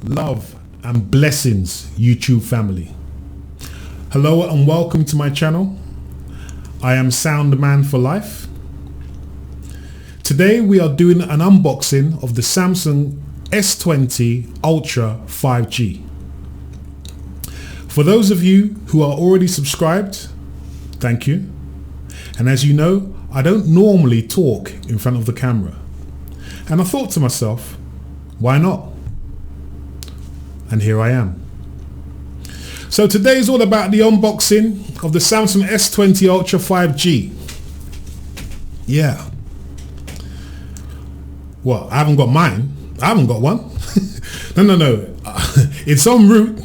love and blessings, YouTube family. Hello and welcome to my channel. I am Soundman for life. Today we are doing an unboxing of the Samsung S20 Ultra 5G. For those of you who are already subscribed, thank you. And as you know, I don't normally talk in front of the camera. And I thought to myself, why not? And here I am. So today is all about the unboxing of the Samsung S20 Ultra 5G. Yeah. Well, I haven't got mine. I haven't got one. No. It's en route,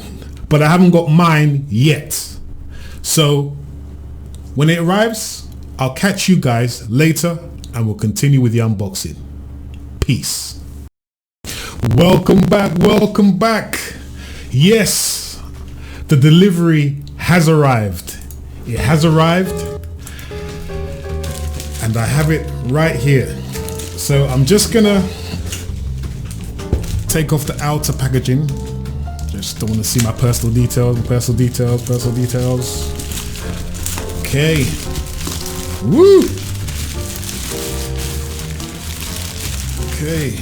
but I haven't got mine yet. So when it arrives, I'll catch you guys later and we'll continue with the unboxing. Peace. Welcome back. Yes, the delivery has arrived. It has arrived and I have it right here. So I'm just gonna take off the outer packaging. Just don't want to see my personal details. Okay. Woo! Okay.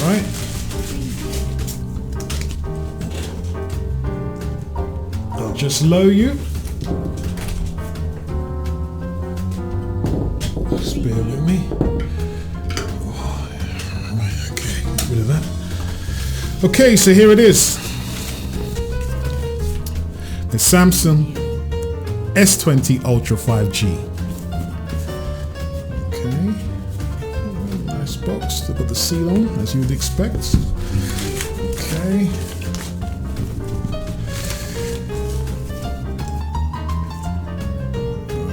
Alright. I'll just lower you. Just bear with me. Right, okay, get rid of that. Okay, so here it is. The Samsung S20 Ultra 5G. Okay, nice box. They've got the seal on, as you would expect. Okay.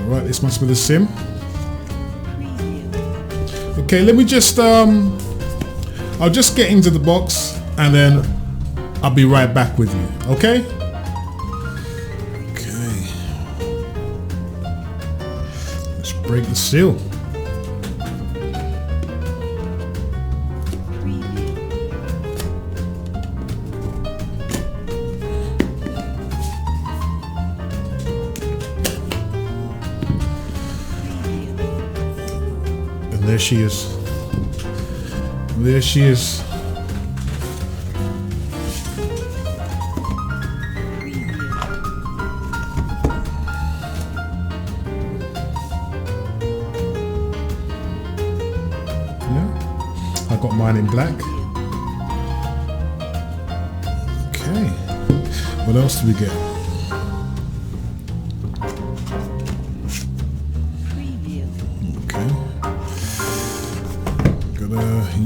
Alright, this must be the SIM. Okay, let me just, I'll just get into the box and then I'll be right back with you, okay? Break the seal. And there she is. There she is. I got mine in black. Okay. What else do we get? Okay. Got a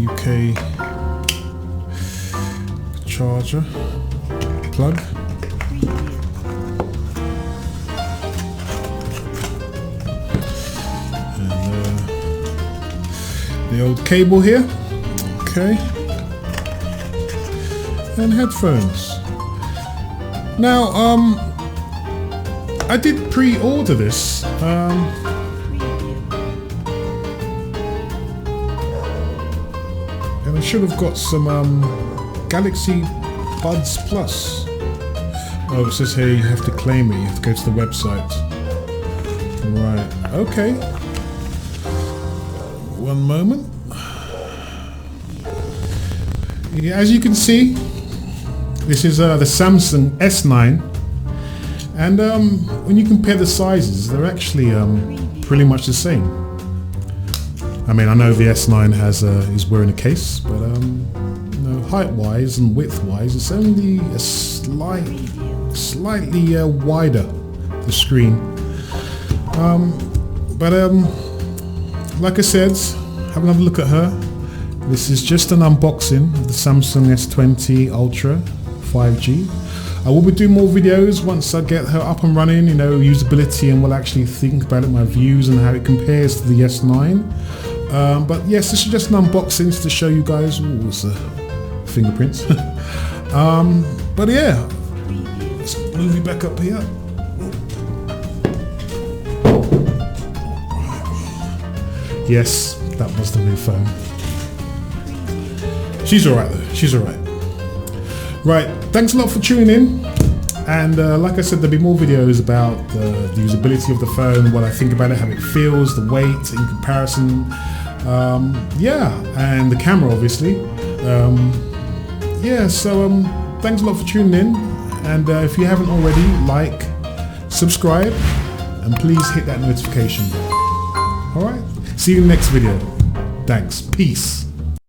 UK charger plug. And the old cable here. Okay, and headphones. Now, I did pre-order this. And I should have got some Galaxy Buds Plus. Oh, it says here you have to claim it. You have to go to the website. Right. Okay. One moment. Yeah, as you can see, this is the Samsung S9, and when you compare the sizes, they're actually pretty much the same. I mean, I know the S9 has is wearing a case, but you know, height-wise and width-wise, it's only a slightly wider, the screen. But like I said, have another look at her. This is just an unboxing of the Samsung S20 Ultra 5G. I will be doing more videos once I get her up and running, you know, usability, and we'll actually think about it, my views and how it compares to the S9. But yes, this is just an unboxing to show you guys. Ooh, it's fingerprints. But yeah, let's move you back up here. Yes, that was the new phone. She's alright though, she's alright. Right, thanks a lot for tuning in. And like I said, there'll be more videos about the usability of the phone, what I think about it, how it feels, the weight in comparison. Yeah, and the camera obviously. Yeah, so thanks a lot for tuning in. And if you haven't already, like, subscribe, and please hit that notification bell. Alright, see you in the next video. Thanks, peace.